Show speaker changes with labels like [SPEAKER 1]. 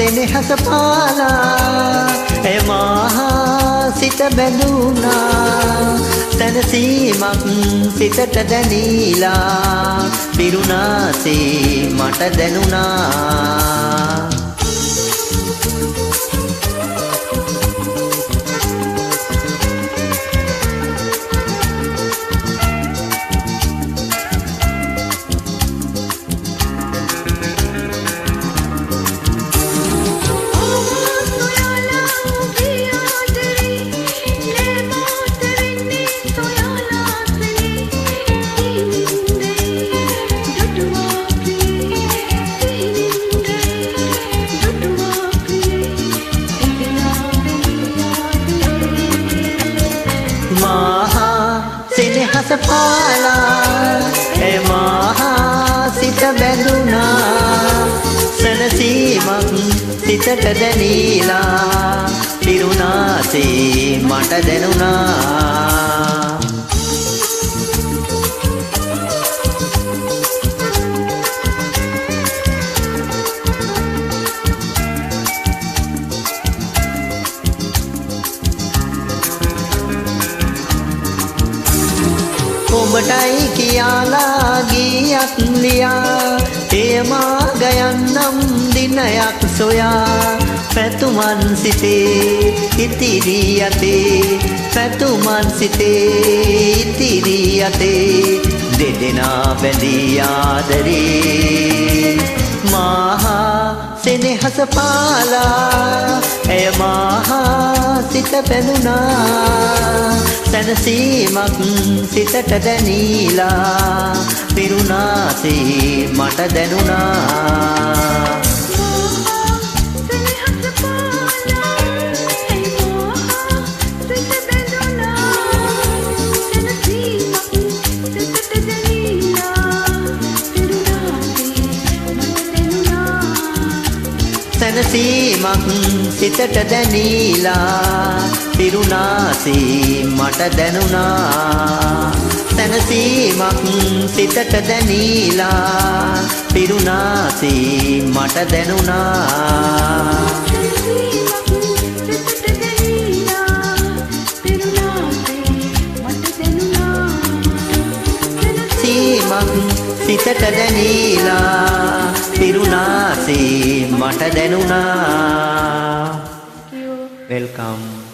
[SPEAKER 1] සෙනෙහස පාලා එමහා සිත බැඳුනා සැනසීමක් සිතට දැනීලා පිරුණාසේ මට දැනුණා සෙනෙහස පාලා එමහා සිත බැඳුනා සැනසීමක් සිතට දැනීලා පිරුණාසේ මට දැනුණා ඔබටයි කියාලා ගියක් ලියා එයමා ගයන්නම් දිනයක් සොයා පැතුමන් සිතේ ඉතිරි යතේ පැතුමන් සිතේ ඉතිරි යතේ දෙදෙනා බැඳී ආදරේ මහා සෙනෙහස පාලා එයමහා සිත බැඳුනා සැනසීමක් සිතට දැනීලා පිරුණාසේ මට දැනුණා සැනසීමක් සිතට දැනීලා පිරුණාසේ මට දැනුණා සැනසීමක් සිතට දැනීලා පිරුණාසේ මට දැනුණා සිතට දැනීලා පිරුණාසේ මට දැනුණා වෙල්කම්